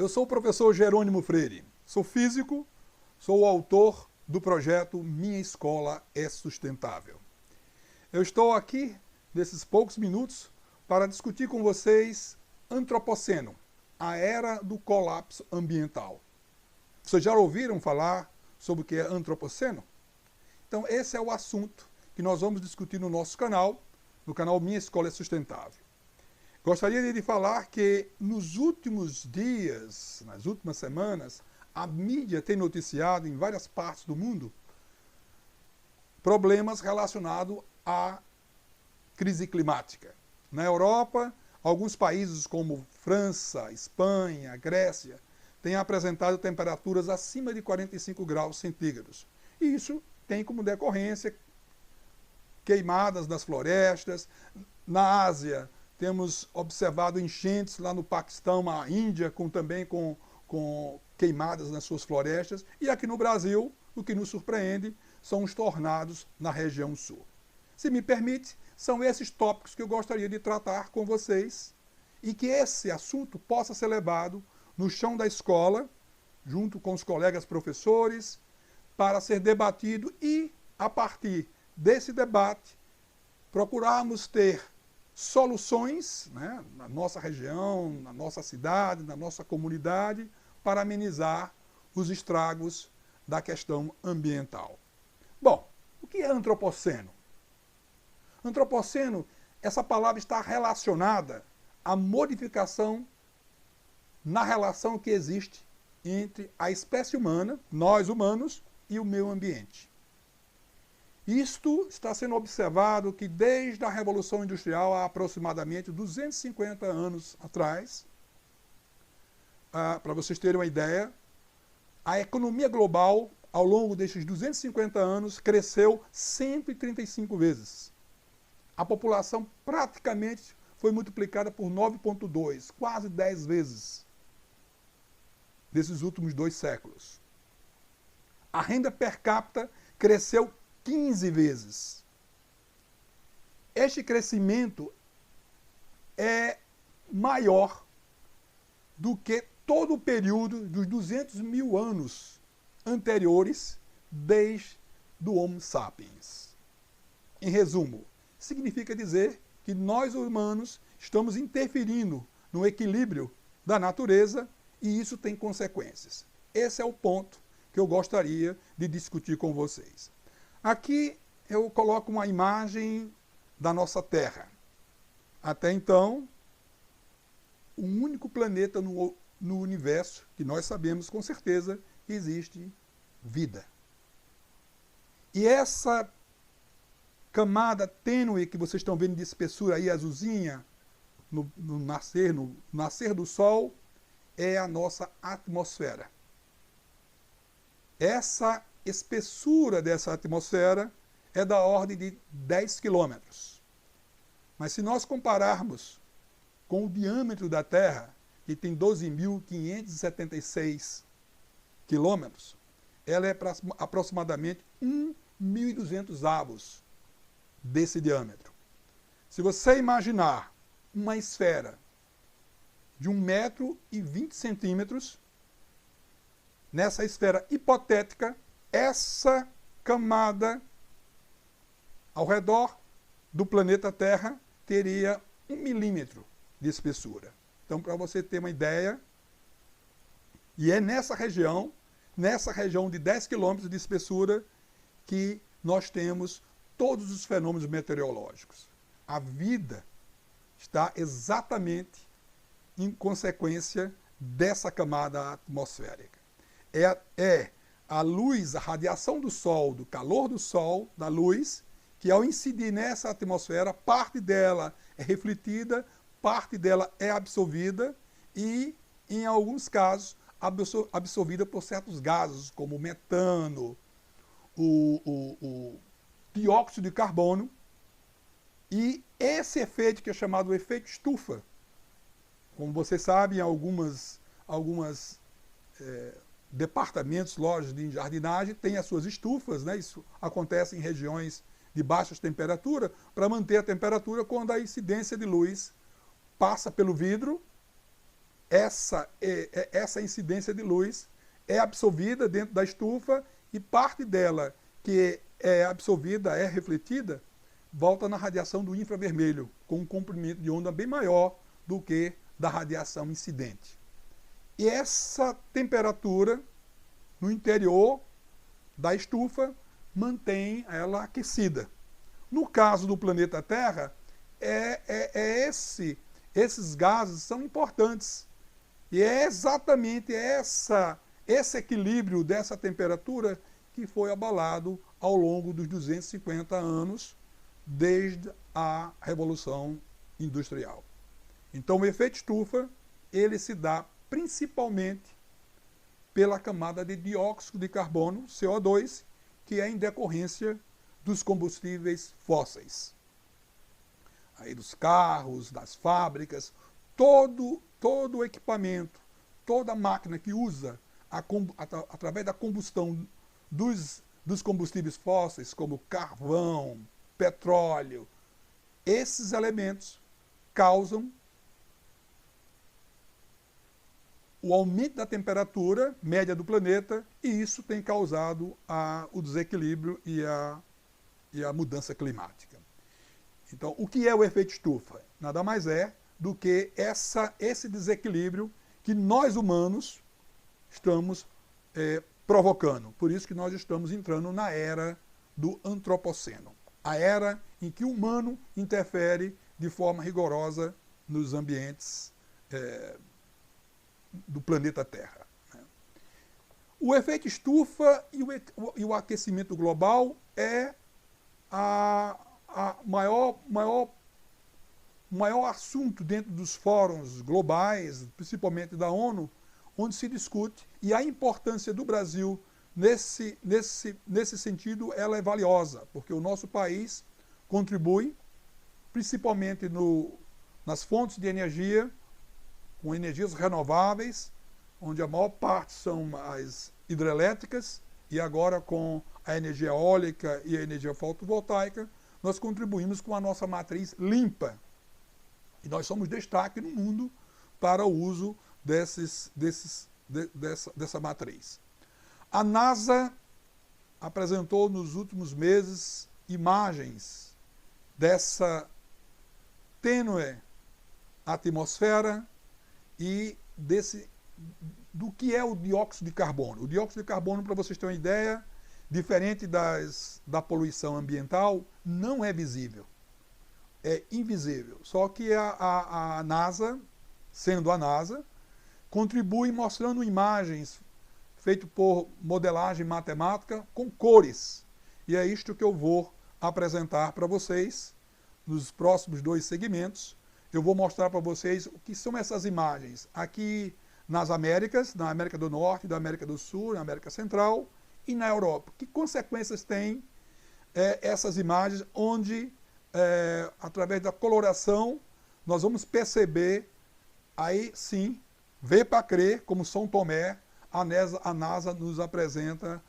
Eu sou o professor Jerônimo Freire, sou físico, sou o autor do projeto Minha Escola é Sustentável. Eu estou aqui, nesses poucos minutos, para discutir com vocês Antropoceno, a era do colapso ambiental. Vocês já ouviram falar sobre o que é Antropoceno? Então esse é o assunto que nós vamos discutir no nosso canal, no canal Minha Escola é Sustentável. Gostaria de falar que nos últimos dias, nas últimas semanas, a mídia tem noticiado em várias partes do mundo problemas relacionados à crise climática. Na Europa, alguns países como França, Espanha, Grécia, têm apresentado temperaturas acima de 45 graus centígrados. E isso tem como decorrência queimadas nas florestas. Na Ásia, temos observado enchentes lá no Paquistão, na Índia, também com queimadas nas suas florestas. E aqui no Brasil, o que nos surpreende são os tornados na região sul. Se me permite, são esses tópicos que eu gostaria de tratar com vocês e que esse assunto possa ser levado no chão da escola, junto com os colegas professores, para ser debatido e, a partir desse debate, procurarmos ter soluções, né, na nossa região, na nossa cidade, na nossa comunidade, para amenizar os estragos da questão ambiental. Bom, o que é antropoceno? Antropoceno, essa palavra está relacionada à modificação na relação que existe entre a espécie humana, nós humanos, e o meio ambiente. Isto está sendo observado que desde a Revolução Industrial, há aproximadamente 250 anos atrás, para vocês terem uma ideia, a economia global, ao longo desses 250 anos, cresceu 135 vezes. A população praticamente foi multiplicada por 9,2, quase 10 vezes, desses últimos 2 séculos. A renda per capita cresceu 15 vezes. Este crescimento é maior do que todo o período dos 200 mil anos anteriores, desde o Homo sapiens. Em resumo, significa dizer que nós humanos estamos interferindo no equilíbrio da natureza e isso tem consequências. Esse é o ponto que eu gostaria de discutir com vocês. Aqui eu coloco uma imagem da nossa Terra. Até então, o único planeta no universo que nós sabemos com certeza que existe vida. E essa camada tênue que vocês estão vendo de espessura aí azulzinha, no nascer do Sol, é a nossa atmosfera. Essa espessura dessa atmosfera é da ordem de 10 quilômetros. Mas se nós compararmos com o diâmetro da Terra, que tem 12.576 quilômetros, ela é aproximadamente 1.200 avos desse diâmetro. Se você imaginar uma esfera de 1,20 m, nessa esfera hipotética, essa camada ao redor do planeta Terra teria 1 milímetro de espessura. Então, para você ter uma ideia, e é nessa região de 10 quilômetros de espessura, que nós temos todos os fenômenos meteorológicos. A vida está exatamente em consequência dessa camada atmosférica. É a luz, a radiação do Sol, do calor do Sol, da luz, que ao incidir nessa atmosfera, parte dela é refletida, parte dela é absorvida e, em alguns casos, absorvida por certos gases, como o metano, o dióxido de carbono. E esse efeito, que é chamado efeito estufa, como vocês sabem, algumas departamentos, lojas de jardinagem têm as suas estufas, né? Isso acontece em regiões de baixas temperaturas, para manter a temperatura quando a incidência de luz passa pelo vidro, essa incidência de luz é absorvida dentro da estufa e parte dela que é absorvida, é refletida, volta na radiação do infravermelho, com um comprimento de onda bem maior do que da radiação incidente. E essa temperatura no interior da estufa mantém ela aquecida. No caso do planeta Terra, esses gases são importantes. E é exatamente esse equilíbrio dessa temperatura que foi abalado ao longo dos 250 anos, desde a Revolução Industrial. Então, o efeito estufa, ele se dá principalmente pela camada de dióxido de carbono, CO2, que é em decorrência dos combustíveis fósseis. Aí dos carros, das fábricas, todo o equipamento, toda máquina que usa através da combustão dos combustíveis fósseis, como carvão, petróleo, esses elementos causam o aumento da temperatura média do planeta, e isso tem causado o desequilíbrio e a mudança climática. Então, o que é o efeito estufa? Nada mais é do que esse desequilíbrio que nós humanos estamos provocando. Por isso que nós estamos entrando na era do antropoceno, a era em que o humano interfere de forma rigorosa nos ambientes do planeta Terra. O efeito estufa e o aquecimento global é maior assunto dentro dos fóruns globais, principalmente da ONU, onde se discute, e a importância do Brasil nesse sentido ela é valiosa, porque o nosso país contribui principalmente nas fontes de energia, com energias renováveis, onde a maior parte são as hidrelétricas, e agora com a energia eólica e a energia fotovoltaica, nós contribuímos com a nossa matriz limpa. E nós somos destaque no mundo para o uso dessa matriz. A NASA apresentou nos últimos meses imagens dessa tênue atmosfera e do que é o dióxido de carbono. O dióxido de carbono, para vocês terem uma ideia, diferente da poluição ambiental, não é visível. É invisível. Só que a NASA, sendo a NASA, contribui mostrando imagens feitas por modelagem matemática com cores. E é isto que eu vou apresentar para vocês nos próximos 2 segmentos. Eu vou mostrar para vocês o que são essas imagens aqui nas Américas, na América do Norte, da América do Sul, na América Central e na Europa. Que consequências têm essas imagens onde, através da coloração, nós vamos perceber, aí sim, ver para crer, como São Tomé, a NASA nos apresenta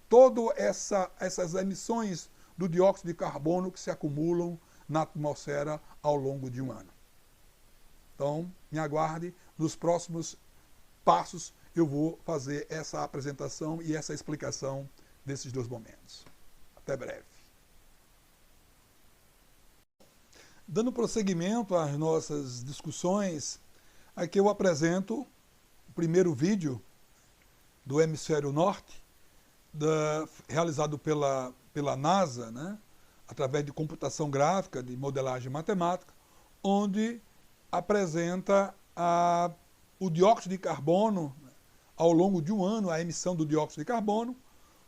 todas essas emissões do dióxido de carbono que se acumulam na atmosfera ao longo de um ano. Então, me aguarde, nos próximos passos eu vou fazer essa apresentação e essa explicação desses 2 momentos. Até breve. Dando prosseguimento às nossas discussões, aqui eu apresento o primeiro vídeo do Hemisfério Norte, realizado pela NASA, né, através de computação gráfica, de modelagem matemática, onde apresenta o dióxido de carbono, ao longo de um ano, a emissão do dióxido de carbono,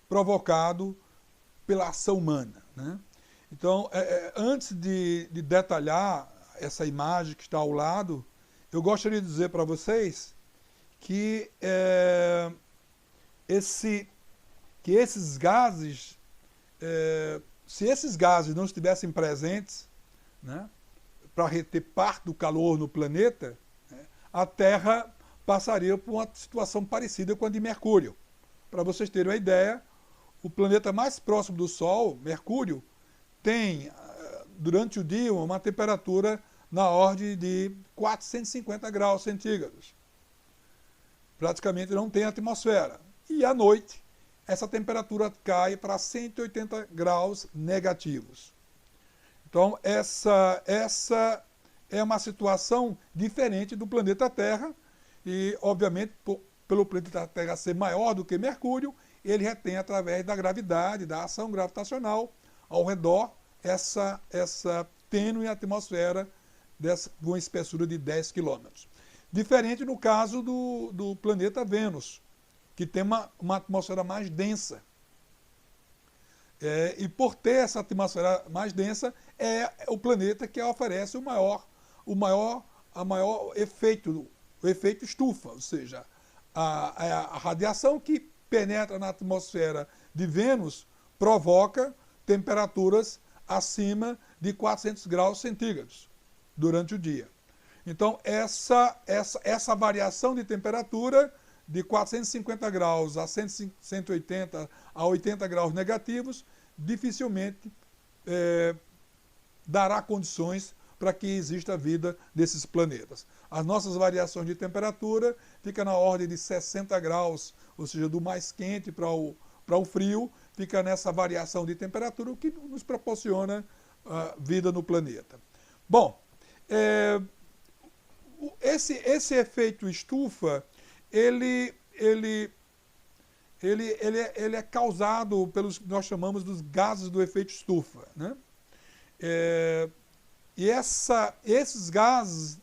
provocado pela ação humana, né? Então, antes de detalhar essa imagem que está ao lado, eu gostaria de dizer para vocês que, esses gases, se esses gases não estivessem presentes, né, para reter parte do calor no planeta, né, a Terra passaria por uma situação parecida com a de Mercúrio. Para vocês terem uma ideia, o planeta mais próximo do Sol, Mercúrio, tem, durante o dia, uma temperatura na ordem de 450 graus centígrados. Praticamente não tem atmosfera. E à noite, essa temperatura cai para 180 graus negativos. Então, essa é uma situação diferente do planeta Terra e, obviamente, pelo planeta Terra ser maior do que Mercúrio, ele retém através da gravidade, da ação gravitacional ao redor, essa tênue atmosfera de uma espessura de 10 quilômetros. Diferente no caso do planeta Vênus, que tem uma atmosfera mais densa. E por ter essa atmosfera mais densa, é o planeta que oferece o maior efeito, o efeito estufa, ou seja, a radiação que penetra na atmosfera de Vênus provoca temperaturas acima de 400 graus centígrados durante o dia. Então, essa variação de temperatura de 450 graus a 180 a 80 graus negativos dificilmente dará condições para que exista vida nesses planetas. As nossas variações de temperatura ficam na ordem de 60 graus, ou seja, do mais quente para o frio, fica nessa variação de temperatura, o que nos proporciona vida no planeta. Bom, esse efeito estufa, ele é causado pelos que nós chamamos dos gases do efeito estufa, né? E esses gases,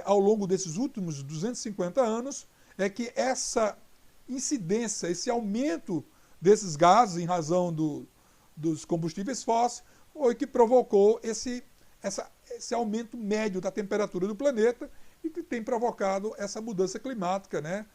ao longo desses últimos 250 anos, é que essa incidência, esse aumento desses gases em razão dos combustíveis fósseis, foi que provocou esse aumento médio da temperatura do planeta e que tem provocado essa mudança climática, né?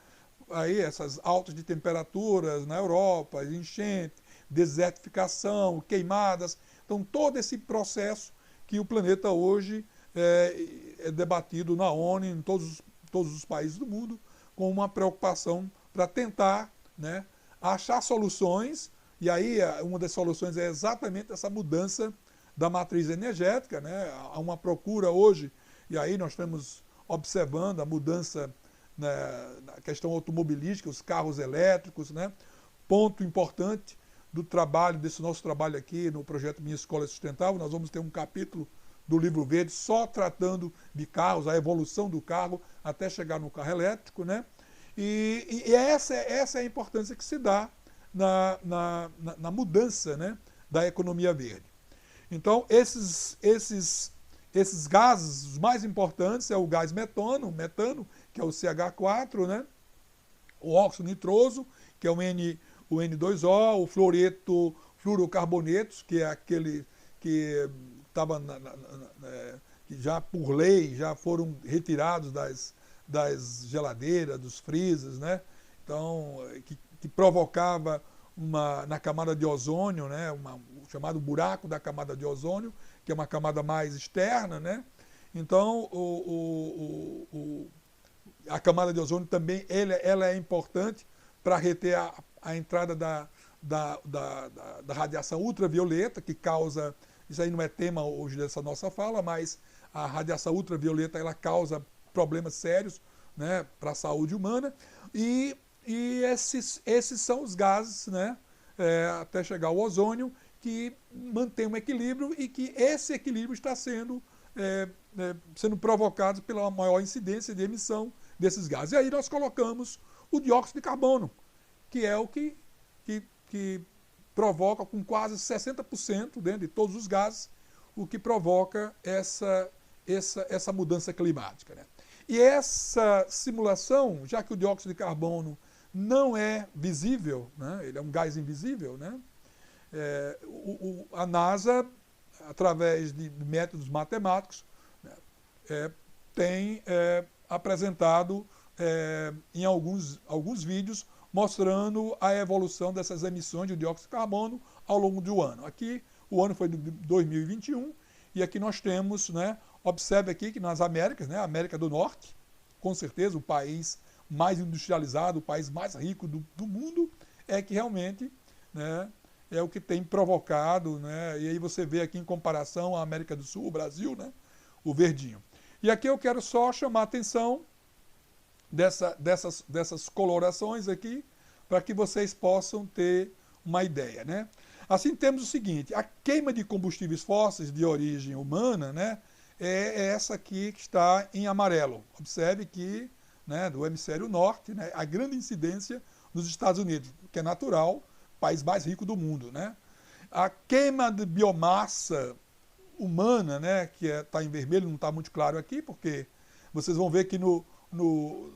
Aí essas altas de temperaturas na Europa, enchente, desertificação, queimadas. Então, todo esse processo que o planeta hoje é debatido na ONU, em todos os países do mundo, com uma preocupação para tentar, né, achar soluções. E aí, uma das soluções é exatamente essa mudança da matriz energética, né? Há uma procura hoje, e aí nós estamos observando a mudança na questão automobilística, os carros elétricos, né? Ponto importante desse nosso trabalho aqui no projeto Minha Escola Sustentável. Nós vamos ter um capítulo do Livro Verde só tratando de carros, a evolução do carro até chegar no carro elétrico, né? E essa é a importância que se dá na mudança, né, da economia verde. Então, esses gases, os mais importantes, é o gás metano, que é o CH4, né? O óxido nitroso, que é o N2O, o fluoreto, fluorocarbonetos, que é aquele que estava que já por lei já foram retirados das geladeiras, dos freezers, né? Então, que provocava na camada de ozônio, né? O chamado buraco da camada de ozônio, que é uma camada mais externa, né? Então, a camada de ozônio também ela é importante para reter a entrada da radiação ultravioleta, que causa, isso aí não é tema hoje dessa nossa fala, mas a radiação ultravioleta ela causa problemas sérios, né, para a saúde humana, e esses são os gases, né, até chegar ao ozônio, que mantém um equilíbrio e que esse equilíbrio está sendo provocado pela maior incidência de emissão desses gases. E aí nós colocamos o dióxido de carbono, que é o que provoca com quase 60%, né, de todos os gases, o que provoca essa mudança climática, né? E essa simulação, já que o dióxido de carbono não é visível, né, ele é um gás invisível, né, a NASA, através de métodos matemáticos, né, tem apresentado em alguns vídeos mostrando a evolução dessas emissões de dióxido de carbono ao longo do ano. Aqui, o ano foi de 2021, e aqui nós temos, né, observe aqui que nas Américas, né, a América do Norte, com certeza o país mais industrializado, o país mais rico do mundo, é que realmente, né, é o que tem provocado, né, e aí você vê aqui em comparação à América do Sul, o Brasil, né, o verdinho. E aqui eu quero só chamar a atenção dessas colorações aqui, para que vocês possam ter uma ideia, né? Assim, temos o seguinte: a queima de combustíveis fósseis de origem humana, né, é essa aqui que está em amarelo. Observe que, né, do hemisfério norte, né, a grande incidência nos Estados Unidos, que é natural, país mais rico do mundo, né? A queima de biomassa humana, né, que está em vermelho, não está muito claro aqui, porque vocês vão ver que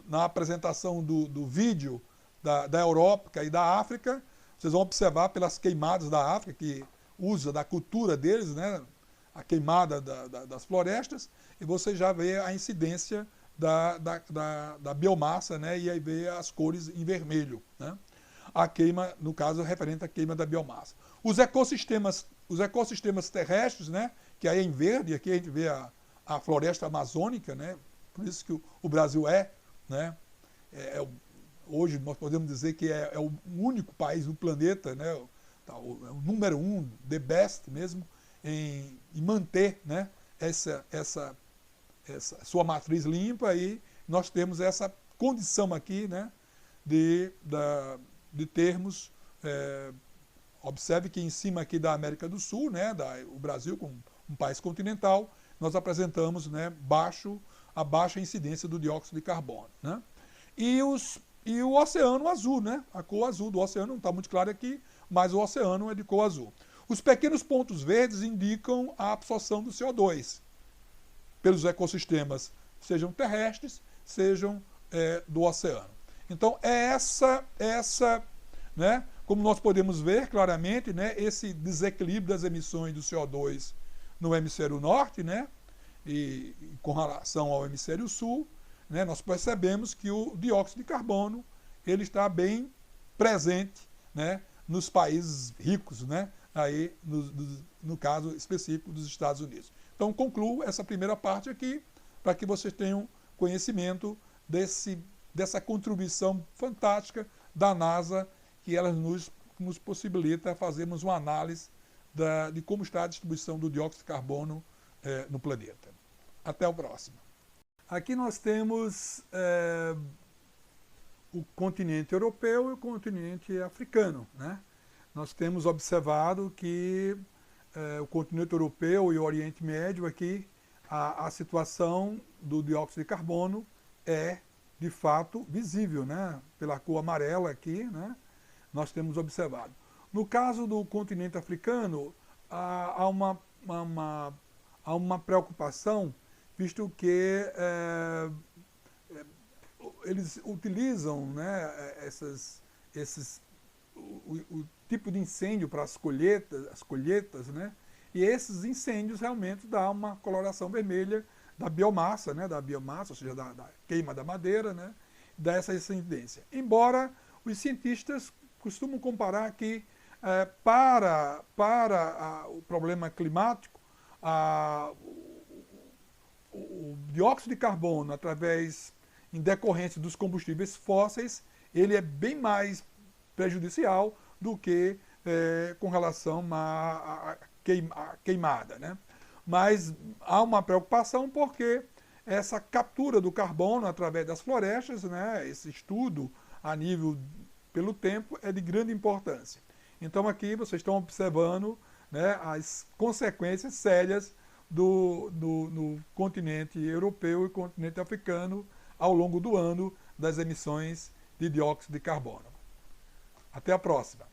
na apresentação do vídeo da Europa e da África, vocês vão observar pelas queimadas da África, que usa da cultura deles, né, a queimada das florestas, e você já vê a incidência da biomassa, né, e aí vê as cores em vermelho, né? A queima, no caso, referente à queima da biomassa. Os ecossistemas terrestres, né, que aí é em verde, aqui a gente vê a floresta amazônica, né, por isso que o Brasil né, hoje nós podemos dizer que é o único país do planeta, né, o número 1, the best mesmo, em manter, né, essa sua matriz limpa, e nós temos essa condição aqui, né, de termos, observe que em cima aqui da América do Sul, né, o Brasil como um país continental, nós apresentamos, né, a baixa incidência do dióxido de carbono, né? E o oceano azul, né? A cor azul do oceano não está muito clara aqui, mas o oceano é de cor azul. Os pequenos pontos verdes indicam a absorção do CO2 pelos ecossistemas, sejam terrestres, sejam do oceano. Então, né, como nós podemos ver claramente, né, esse desequilíbrio das emissões do CO2 no hemisfério norte, né, e com relação ao hemisfério sul, né, nós percebemos que o dióxido de carbono ele está bem presente, né, nos países ricos, né, aí no caso específico dos Estados Unidos. Então, concluo essa primeira parte aqui, para que vocês tenham conhecimento dessa contribuição fantástica da NASA, que ela nos possibilita fazermos uma análise de como está a distribuição do dióxido de carbono no planeta. Até o próximo. Aqui nós temos o continente europeu e o continente africano, né? Nós temos observado que o continente europeu e o Oriente Médio aqui, a situação do dióxido de carbono é de fato visível, né? Pela cor amarela aqui, né? Nós temos observado. No caso do continente africano, há uma preocupação, visto que eles utilizam, né, o tipo de incêndio para as colheitas, né, e esses incêndios realmente dão uma coloração vermelha da biomassa, né, ou seja, da queima da madeira, né, dá essa incidência. Embora os cientistas costumam comparar que para o problema climático, o dióxido de carbono, em decorrência dos combustíveis fósseis, ele é bem mais prejudicial do que com relação à queimada, né? Mas há uma preocupação porque essa captura do carbono através das florestas, né, esse estudo a nível pelo tempo é de grande importância. Então aqui vocês estão observando, né, as consequências sérias no continente europeu e continente africano ao longo do ano das emissões de dióxido de carbono. Até a próxima!